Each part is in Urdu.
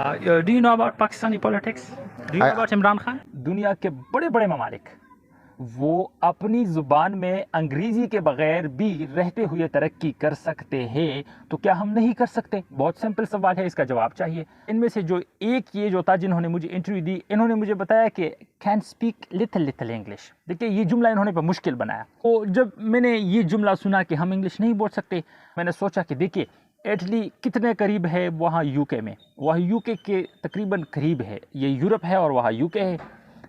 Do you know about Pakistani politics? Do you know about Imran Khan? دنیا کے بڑے بڑے ممالک وہ اپنی زبان میں انگریزی کے بغیر بھی رہتے ہوئے ترقی کر سکتے ہیں، تو کیا ہم نہیں کر سکتے؟ بہت سمپل سوال ہے، اس کا جواب چاہیے۔ ان میں سے جو ایک یہ جو تھا جنہوں نے مجھے انٹرویو دی، انہوں نے مجھے بتایا کہ کین اسپیک لٹل انگلش۔ دیکھیے یہ جملہ انہوں نے مشکل بنایا۔ تو جب میں نے یہ جملہ سنا کہ ہم انگلش نہیں بول سکتے، میں نے سوچا کہ دیکھیے اٹلی کتنے قریب ہے وہاں یو کے میں، وہاں یو کے تقریباً قریب ہے، یہ یورپ ہے اور وہاں یو کے ہے،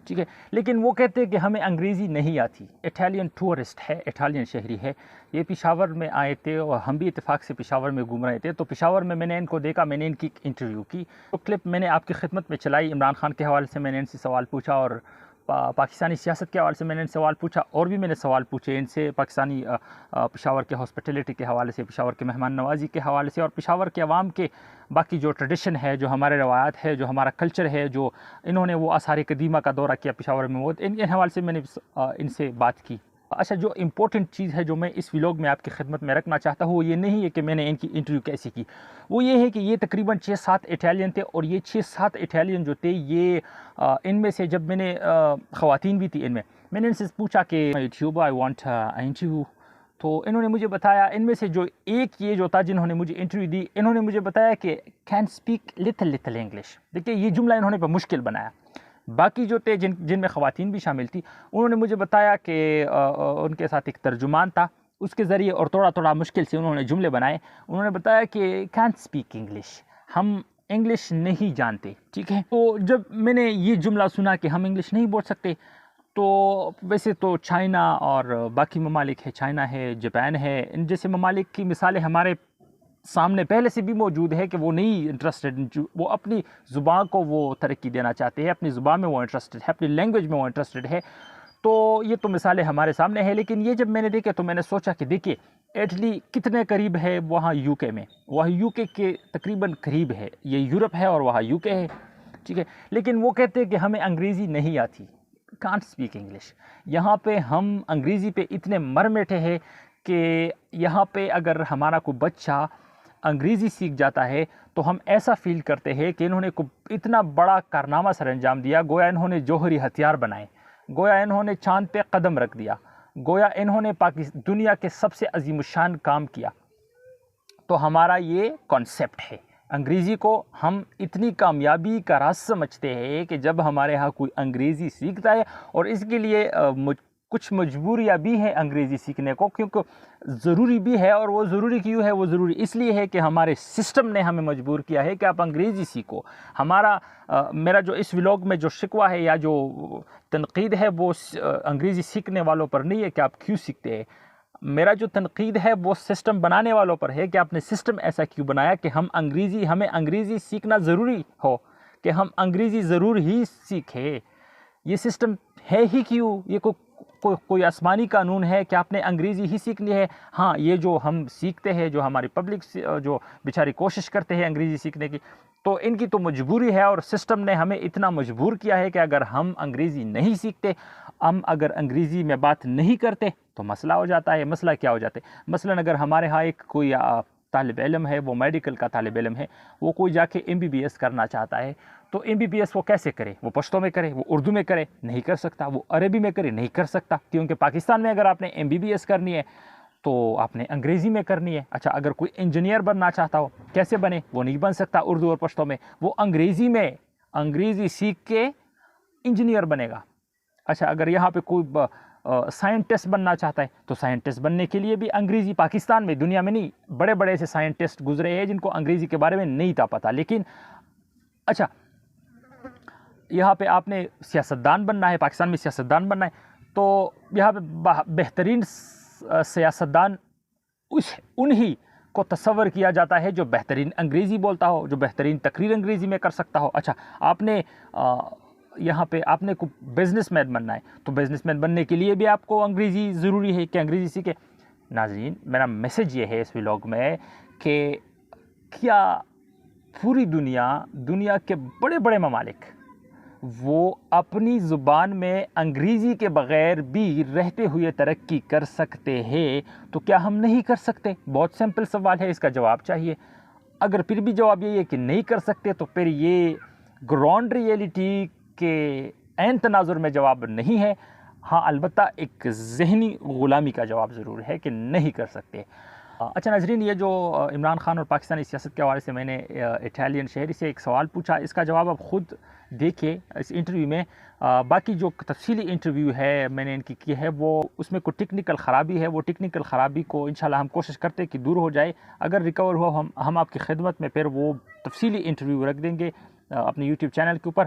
ٹھیک ہے، لیکن وہ کہتے ہیں کہ ہمیں انگریزی نہیں آتی۔ اٹالین ٹورسٹ ہے، اٹالین شہری ہے، یہ پشاور میں آئے تھے اور ہم بھی اتفاق سے پشاور میں گھوم رہے تھے، تو پشاور میں نے ان کو دیکھا، میں نے ان کی انٹرویو کی، تو کلپ میں نے آپ کی خدمت میں چلائی۔ عمران خان کے حوالے سے میں نے ان سے سوال پوچھا، اور پاکستانی سیاست کے حوالے سے میں نے ان سے سوال پوچھا، اور بھی میں نے سوال پوچھے ان سے پاکستانی پشاور کے ہاسپٹیلٹی کے حوالے سے، پشاور کے مہمان نوازی کے حوالے سے، اور پشاور کے عوام کے باقی جو ٹریڈیشن ہے، جو ہمارے روایات ہے، جو ہمارا کلچر ہے، جو انہوں نے وہ آثار قدیمہ کا دورہ کیا پشاور میں، وہ ان حوالے سے میں نے ان سے بات کی۔ اچھا، جو امپورٹنٹ چیز ہے جو میں اس ولاگ میں آپ کی خدمت میں رکھنا چاہتا ہوں، وہ یہ نہیں ہے کہ میں نے ان کی انٹرویو کیسے کی، وہ یہ ہے کہ یہ تقریباً 6-7 اٹالین تھے، اور یہ 6-7 اٹالین جو تھے یہ ان میں سے جب میں نے خواتین بھی تھی ان میں نے ان سے پوچھا کہ یوٹیوب آئی وانٹ انٹرویو، تو انہوں نے مجھے بتایا، ان میں سے جو ایک یہ جو تھا جنہوں نے مجھے انٹرویو دی، انہوں نے مجھے بتایا کہ کین اسپیک لٹل انگلش۔ دیکھیے یہ جملہ انہوں نے مشکل بنایا۔ باقی جو تھے جن میں خواتین بھی شامل تھی، انہوں نے مجھے بتایا کہ ان کے ساتھ ایک ترجمان تھا، اس کے ذریعے اور تھوڑا مشکل سے انہوں نے جملے بنائے۔ انہوں نے بتایا کہ کین اسپیک انگلش، ہم انگلش نہیں جانتے، ٹھیک ہے۔ تو جب میں نے یہ جملہ سنا کہ ہم انگلش نہیں بول سکتے، تو ویسے تو چائنا اور باقی ممالک ہے، چائنا ہے، جاپان ہے، ان جیسے ممالک کی مثالیں ہمارے سامنے پہلے سے بھی موجود ہے کہ وہ نہیں انٹرسٹڈ، وہ اپنی زبان کو وہ ترقی دینا چاہتے ہیں، اپنی زبان میں وہ انٹرسٹڈ ہے، اپنی لینگویج میں وہ انٹرسٹڈ ہے، تو یہ تو مثالیں ہمارے سامنے ہیں۔ لیکن یہ جب میں نے دیکھے تو میں نے سوچا کہ دیکھیے اٹلی کتنے قریب ہے وہاں یو کے میں، وہاں یو کے تقریباً قریب ہے، یہ یورپ ہے اور وہاں یو کے ہے، ٹھیک ہے، لیکن وہ کہتے ہیں کہ ہمیں انگریزی نہیں آتی، کانٹ اسپیک انگلش۔ یہاں پہ ہم انگریزی پہ اتنے مر میٹھے ہیں کہ یہاں پہ اگر ہمارا کوئی بچہ انگریزی سیکھ جاتا ہے تو ہم ایسا فیل کرتے ہیں کہ انہوں نے اتنا بڑا کارنامہ سر انجام دیا، گویا انہوں نے جوہری ہتھیار بنائے، گویا انہوں نے چاند پہ قدم رکھ دیا، گویا انہوں نے دنیا کے سب سے عظیم الشان کام کیا۔ تو ہمارا یہ کانسیپٹ ہے، انگریزی کو ہم اتنی کامیابی کا راز سمجھتے ہیں کہ جب ہمارے ہاں کوئی انگریزی سیکھتا ہے، اور اس کے لیے کچھ مجبوریاں بھی ہیں انگریزی سیکھنے کو، کیونکہ ضروری بھی ہے، اور وہ ضروری کیوں ہے؟ وہ ضروری اس لیے ہے کہ ہمارے سسٹم نے ہمیں مجبور کیا ہے کہ آپ انگریزی سیکھو۔ میرا جو اس ولاگ میں جو شکوہ ہے یا جو تنقید ہے وہ انگریزی سیکھنے والوں پر نہیں ہے کہ آپ کیوں سیکھتے ہیں، میرا جو تنقید ہے وہ سسٹم بنانے والوں پر ہے کہ آپ نے سسٹم ایسا کیوں بنایا کہ ہمیں انگریزی سیکھنا ضروری ہو، کہ ہم انگریزی ضرور ہی سیکھیں۔ یہ سسٹم ہے ہی کیوں؟ یہ کوئی آسمانی قانون ہے کہ آپ نے انگریزی ہی سیکھنی ہے؟ ہاں، یہ جو ہم سیکھتے ہیں، جو ہماری پبلک جو بیچاری کوشش کرتے ہیں انگریزی سیکھنے کی، تو ان کی تو مجبوری ہے، اور سسٹم نے ہمیں اتنا مجبور کیا ہے کہ اگر ہم انگریزی نہیں سیکھتے، ہم اگر انگریزی میں بات نہیں کرتے تو مسئلہ ہو جاتا ہے۔ مسئلہ کیا ہو جاتا ہے؟ مثلا اگر ہمارے ہاں ایک کوئی طالب علم ہے، وہ میڈیکل کا طالب علم ہے، وہ کوئی جا کے MBBS کرنا چاہتا ہے، تو MBBS وہ کیسے کرے؟ وہ پشتو میں کرے، وہ اردو میں کرے؟ نہیں کر سکتا۔ وہ عربی میں کرے؟ نہیں کر سکتا، کیونکہ پاکستان میں اگر آپ نے MBBS کرنی ہے تو آپ نے انگریزی میں کرنی ہے۔ اچھا، اگر کوئی انجینئر بننا چاہتا ہو، کیسے بنے؟ وہ نہیں بن سکتا اردو اور پشتو میں، وہ انگریزی سیکھ کے انجینئر بنے گا۔ اچھا، اگر یہاں پہ کوئی سائنٹسٹ بننا چاہتا ہے تو سائنٹسٹ بننے کے لیے بھی انگریزی، پاکستان میں، دنیا میں نہیں، بڑے بڑے ایسے سائنٹسٹ گزرے ہیں جن کو انگریزی کے بارے میں نہیں تھا پتہ۔ لیکن اچھا، یہاں پہ آپ نے سیاستدان بننا ہے، پاکستان میں سیاستدان بننا ہے، تو یہاں پہ بہترین سیاستدان انہی کو تصور کیا جاتا ہے جو بہترین انگریزی بولتا ہو، جو بہترین تقریر انگریزی میں کر سکتا ہو۔ اچھا، آپ نے یہاں پہ آپ نے کوئی بزنس مین بننا ہے، تو بزنس مین بننے کے لیے بھی آپ کو انگریزی ضروری ہے کہ انگریزی سیکھیں۔ ناظرین، میرا میسج یہ ہے اس ولاگ میں کہ کیا پوری دنیا کے بڑے بڑے ممالک وہ اپنی زبان میں انگریزی کے بغیر بھی رہتے ہوئے ترقی کر سکتے ہیں، تو کیا ہم نہیں کر سکتے؟ بہت سمپل سوال ہے، اس کا جواب چاہیے۔ اگر پھر بھی جواب یہی ہے کہ نہیں کر سکتے تو پھر یہ گراؤنڈ ریئلٹی کے عین تناظر میں جواب نہیں ہے. ہاں البتہ ایک ذہنی غلامی کا جواب ضرور ہے کہ نہیں کر سکتے. اچھا ناظرین، یہ جو عمران خان اور پاکستانی سیاست کے حوالے سے میں نے اٹالین شہری سے ایک سوال پوچھا، اس کا جواب آپ خود دیکھیے اس انٹرویو میں. باقی جو تفصیلی انٹرویو ہے میں نے ان کی ہے، وہ اس میں کوئی ٹیکنیکل خرابی ہے، وہ ٹیکنیکل خرابی کو انشاءاللہ ہم کوشش کرتے کہ دور ہو جائے. اگر ریکور ہوا ہم آپ کی خدمت میں پھر وہ تفصیلی انٹرویو رکھ دیں گے اپنے یوٹیوب چینل کے اوپر.